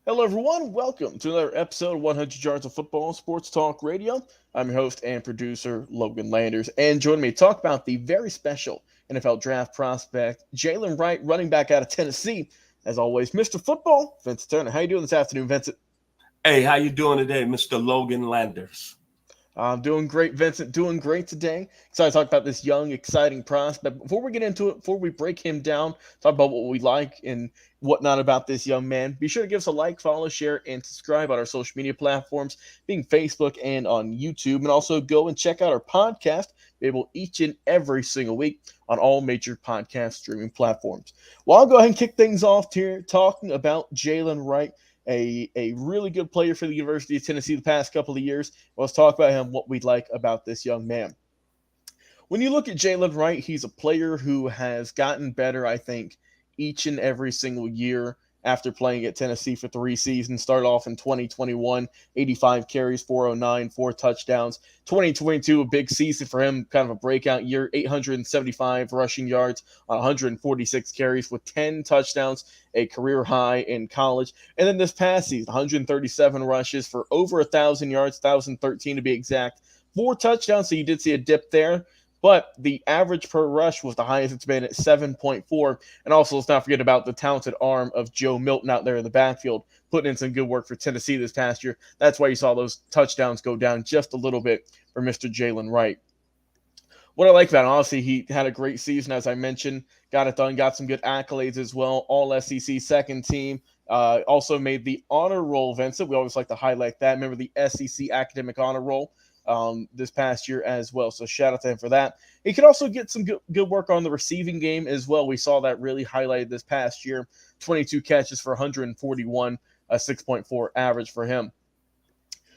Hello, everyone. Welcome to another episode of 100 Yards of Football Sports Talk Radio. I'm your host and producer, Logan Landers. And joining me to talk about the very special NFL draft prospect, Jaylen Wright, running back out of Tennessee. As always, Mr. Football, Vincent Turner. How you doing this afternoon, Vincent? Hey, how you doing today, Mr. Logan Landers? I'm doing great, Vincent. Doing great today. Excited to talk about this young, exciting prospect. Before we get into it, before we break him down, talk about what we like and whatnot about this young man, be sure to give us a like, follow, share, and subscribe on our social media platforms, being Facebook and on YouTube. And also go and check out our podcast, available each and every single week on all major podcast streaming platforms. Well, I'll go ahead and kick things off here talking about Jaylen Wright. A really good player for the University of Tennessee the past couple of years. Let's talk about him, what we like about this young man. When you look at Jaylen Wright, he's a player who has gotten better, I think, each and every single year after playing at Tennessee for 3 seasons. Started off in 2021, 85 carries, 409, 4 touchdowns. 2022, a big season for him, kind of a breakout year, 875 rushing yards on 146 carries with 10 touchdowns, a career high in college. And then this past season, 137 rushes for over 1,000 yards, 1,013 to be exact. 4 touchdowns, so you did see a dip there, but the average per rush was the highest it's been at 7.4. And also, let's not forget about the talented arm of Joe Milton out there in the backfield, putting in some good work for Tennessee this past year. That's why you saw those touchdowns go down just a little bit for Mr. Jaylen Wright. What I like about him, honestly, he had a great season, as I mentioned, got it done, got some good accolades as well. All SEC second team. Also made the honor roll, Vincent. We always like to highlight that. Remember the SEC academic honor roll this past year as well. So shout out to him for that. He could also get some good work on the receiving game as well. We saw that really highlighted this past year. 22 catches for 141, a 6.4 average for him.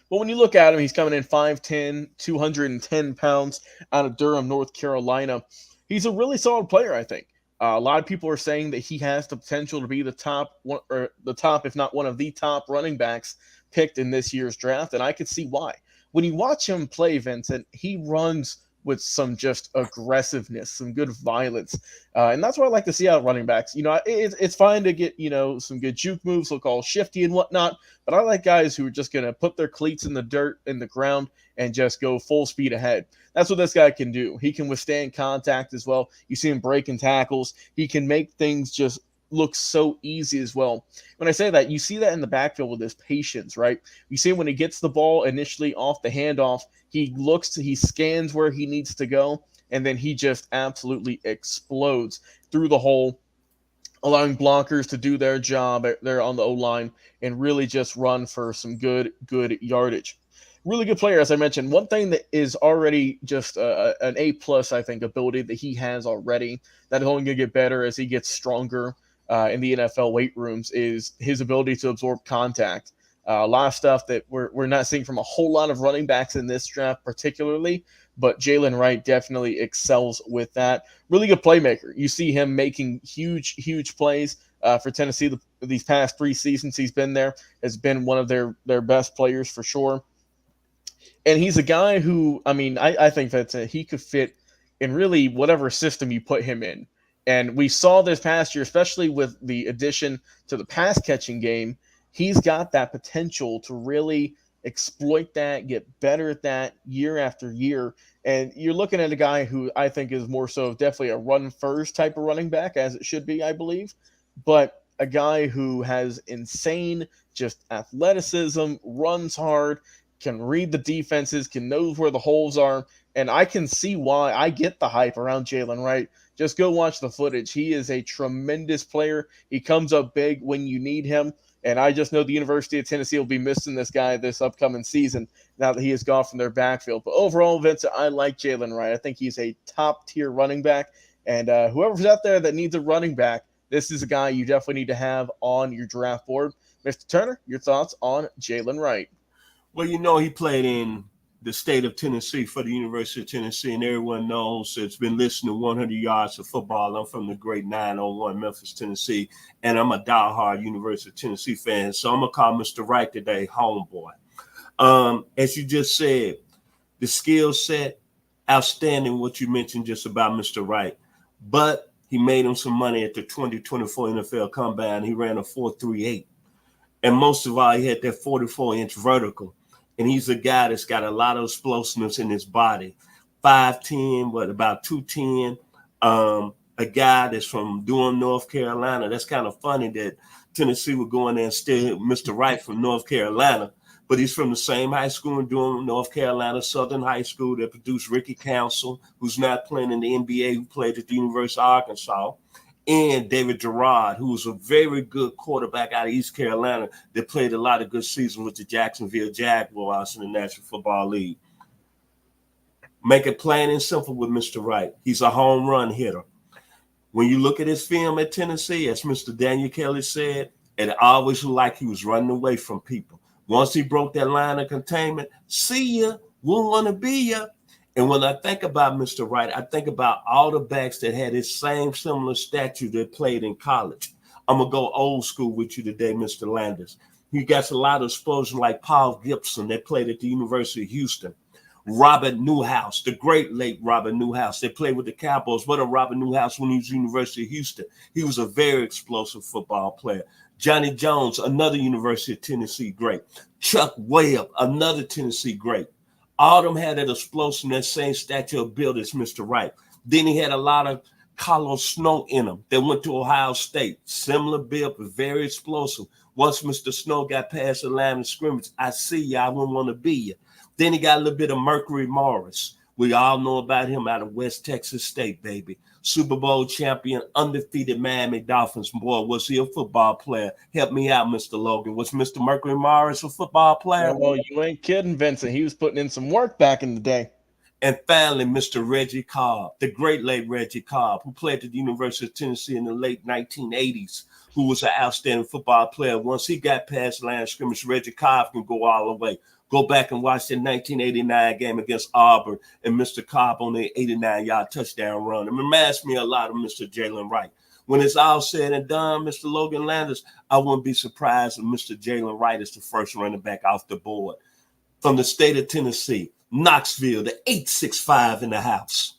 But when you look at him, he's coming in 5'10, 210 pounds out of Durham, North Carolina. He's a really solid player, I think. A lot of people are saying that he has the potential to be the top one, or the top, if not one of the top running backs picked in this year's draft, and I could see why. When you watch him play, Vincent, he runs with some just aggressiveness, some good violence, and that's what I like to see out of running backs. It's fine to get some good juke moves, so called shifty and whatnot, but I like guys who are just going to put their cleats in the dirt, in the ground, and just go full speed ahead. That's what this guy can do. He can withstand contact as well. You see him breaking tackles. He can make things just look so easy as well. When I say that, you see that in the backfield with his patience, right? You see when he gets the ball initially off the handoff, he scans where he needs to go, and then he just absolutely explodes through the hole, allowing blockers to do their job there on the O line and really just run for some good yardage. Really good player, as I mentioned. One thing that is already just an A plus, I think, ability that he has already that is only going to get better as he gets stronger in the NFL weight rooms is his ability to absorb contact. A lot of stuff that we're not seeing from a whole lot of running backs in this draft, particularly, but Jaylen Wright definitely excels with that. Really good playmaker. You see him making huge plays for Tennessee these past 3 seasons he's been there. Has been one of their best players for sure. And he's a guy who, I mean, I think that he could fit in really whatever system you put him in. And we saw this past year, especially with the addition to the pass catching game, he's got that potential to really exploit that, get better at that year after year. And you're looking at a guy who I think is more so definitely a run first type of running back, as it should be, I believe. But a guy who has insane just athleticism, runs hard, can read the defenses, can know where the holes are. And I can see why I get the hype around Jaylen Wright. Just go watch the footage. He is a tremendous player. He comes up big when you need him. And I just know the University of Tennessee will be missing this guy this upcoming season now that he has gone from their backfield. But overall, Vincent, I like Jaylen Wright. I think he's a top tier running back. And whoever's out there that needs a running back, this is a guy you definitely need to have on your draft board. Mr. Turner, your thoughts on Jaylen Wright? Well, he played in the state of Tennessee for the University of Tennessee, and everyone knows it's been listening to 100 Yards of Football. I'm from the great 901 Memphis, Tennessee, and I'm a diehard University of Tennessee fan. So I'm going to call Mr. Wright today homeboy. As you just said, the skill set, outstanding what you mentioned just about Mr. Wright. But he made him some money at the 2024 NFL Combine. He ran a 4.38. And most of all, he had that 44-inch vertical. And he's a guy that's got a lot of explosiveness in his body. 5'10", what, about 210. A guy that's from Durham, North Carolina. That's kind of funny that Tennessee would go in there and steal Mr. Wright from North Carolina. But he's from the same high school in Durham, North Carolina, Southern High School that produced Ricky Council, who's not playing in the NBA, who played at the University of Arkansas, and David Gerard, who was a very good quarterback out of East Carolina that played a lot of good seasons with the Jacksonville Jaguars in the National Football League. Make it plain and simple with Mr. Wright. He's a home run hitter. When you look at his film at Tennessee, as Mr. Daniel Kelly said, it always looked like he was running away from people. Once he broke that line of containment, see ya, won't want to be ya. And when I think about Mr. Wright, I think about all the backs that had his same similar stature that played in college. I'm going to go old school with you today, Mr. Landers. He got a lot of exposure like Paul Gibson that played at the University of Houston. Robert Newhouse, the great late Robert Newhouse, they played with the Cowboys. What a Robert Newhouse when he was at the University of Houston. He was a very explosive football player. Johnny Jones, another University of Tennessee great. Chuck Webb, another Tennessee great. All of them had that explosion, that same stature of build as Mr. Wright. Then he had a lot of Carlos Snow in him that went to Ohio State. Similar build, but very explosive. Once Mr. Snow got past the line of scrimmage, I see you, I wouldn't want to be you. Then he got a little bit of Mercury Morris. We all know about him out of West Texas State, baby. Super Bowl champion, undefeated Miami Dolphins. Boy, was he a football player? Help me out, Mr. Logan. Was Mr. Mercury Morris a football player? Well, you ain't kidding, Vincent. He was putting in some work back in the day. And finally, Mr. Reggie Cobb, the great late Reggie Cobb, who played at the University of Tennessee in the late 1980s, who was an outstanding football player. Once he got past the line of scrimmage, Reggie Cobb can go all the way. Go back and watch the 1989 game against Auburn and Mr. Cobb on the 89-yard touchdown run. It reminds me a lot of Mr. Jaylen Wright. When it's all said and done, Mr. Logan Landers, I wouldn't be surprised if Mr. Jaylen Wright is the first running back off the board. From the state of Tennessee, Knoxville, the 865 in the house.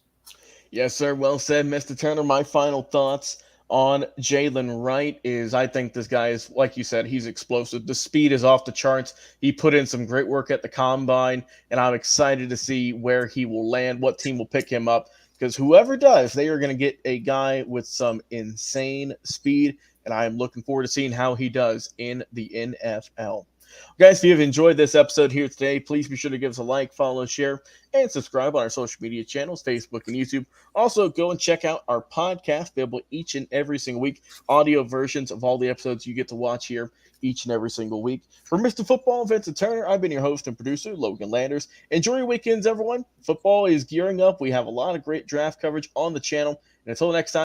Yes, sir. Well said, Mr. Turner. My final thoughts on Jaylen Wright is I think this guy is, like you said, he's explosive. The speed is off the charts. He put in some great work at the combine, and I'm excited to see where he will land, what team will pick him up, because whoever does, they are going to get a guy with some insane speed, and I am looking forward to seeing how he does in the NFL. Guys, if you have enjoyed this episode here today, please be sure to give us a like, follow, share, and subscribe on our social media channels, Facebook and YouTube. Also, go and check out our podcast, available each and every single week, audio versions of all the episodes you get to watch here each and every single week. For Mr. Football, Vincent Turner, I've been your host and producer, Logan Landers. Enjoy your weekends, everyone. Football is gearing up. We have a lot of great draft coverage on the channel. And until next time,